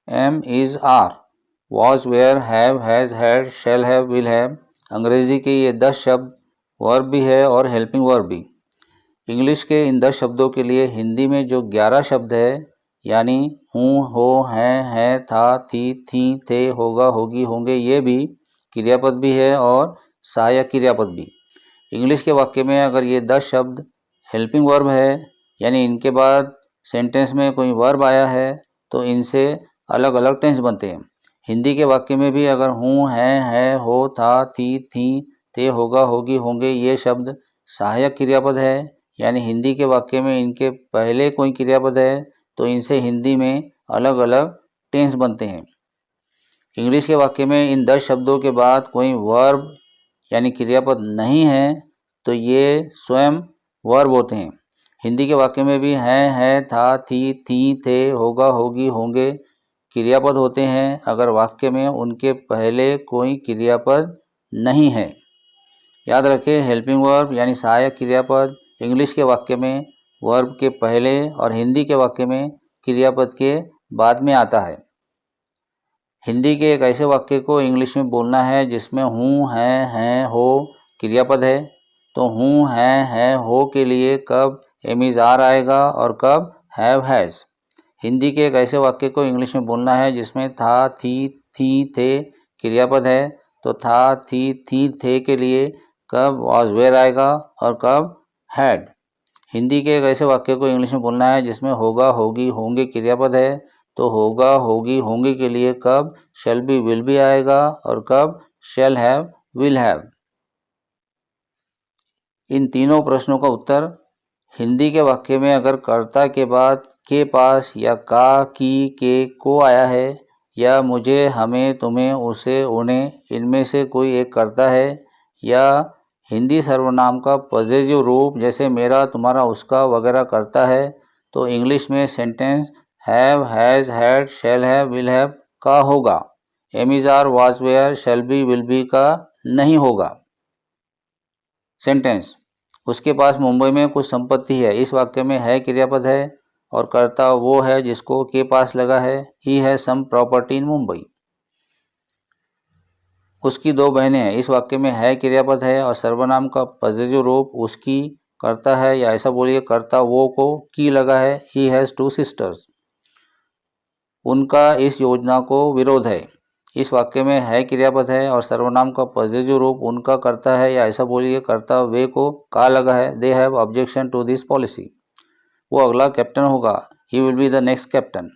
M is are, was were have has had shall have will have. अंग्रेजी के ये 10 शब्द वर्ब भी है और हेल्पिंग वर्ब भी। इंग्लिश के इन 10 शब्दों के लिए हिंदी में जो 11 शब्द है यानी हूँ, हो, है, था, थी, थे, होगा, होगी, होंगे, ये भी क्रियापद भी है और सहायक क्रियापद भी। इंग्लिश के वाक्य में अगर ये 10 शब्द हेल्पिंग वर्ब है यानी इनके बाद सेंटेंस में कोई वर्ब आया है तो इनसे अलग अलग टेंस बनते हैं। हिंदी के वाक्य में भी अगर हूँ, है, हो, था, थी, थे, होगा, होगी, होंगे ये शब्द सहायक क्रियापद है यानी हिंदी के वाक्य में इनके पहले कोई क्रियापद है तो इनसे हिंदी में अलग अलग टेंस बनते हैं। इंग्लिश के वाक्य में इन 10 शब्दों के बाद कोई वर्ब यानी क्रियापद नहीं है तो ये स्वयं वर्ब होते हैं। हिंदी के वाक्य में भी है, था, थी, थे, होगा, होगी, होंगे क्रियापद होते हैं अगर वाक्य में उनके पहले कोई क्रियापद नहीं है। याद रखें, हेल्पिंग वर्ब यानी सहायक क्रियापद इंग्लिश के वाक्य में वर्ब के पहले और हिंदी के वाक्य में क्रियापद के बाद में आता है। हिंदी के एक ऐसे वाक्य को इंग्लिश में बोलना है जिसमें हूँ, है, हो क्रियापद है तो हूँ, है, हो के लिए कब एम इज़ आर आएगा और कब हैव हैज़। हिंदी के एक ऐसे वाक्य को इंग्लिश में बोलना है जिसमें था, थी, थे क्रियापद है तो था, थी, थे के लिए कब वॉज वेयर आएगा और कब हैड। हिंदी के एक ऐसे वाक्य को इंग्लिश में बोलना है जिसमें होगा, होगी, होंगे क्रियापद है तो होगा, होगी, होंगे के लिए कब शैल बी, विल बी आएगा और कब शैल हैव, विल हैव। इन तीनों प्रश्नों का उत्तर हिंदी के वाक्य में अगर कर्ता के बाद के पास या का, की, के, को आया है या मुझे, हमें, तुम्हें, उसे, उन्हें इनमें से कोई एक कर्ता है या हिंदी सर्वनाम का पॉजिटिव रूप जैसे मेरा, तुम्हारा, उसका वगैरह करता है तो इंग्लिश में sentence have, has, had, shall have, will have का होगा। Am is are, was were, shall be, will be का नहीं होगा। सेंटेंस उसके पास मुंबई में कुछ संपत्ति है, इस वाक्य में है क्रियापद है और कर्ता वो है जिसको के पास लगा है। He has sum property in Mumbai. उसकी 2 बहनें हैं, इस वाक्य में है क्रियापद है और सर्वनाम का पॉजिटिव रूप उसकी करता है या ऐसा बोलिए कर्ता वो को की लगा है। He has 2 sisters. उनका इस योजना को विरोध है, इस वाक्य में है क्रियापद है और सर्वनाम का पॉजिटिव रूप उनका करता है या ऐसा बोलिए कर्ता वे को का लगा है। They have objection to this policy. वो अगला कैप्टन होगा। He will be the next captain.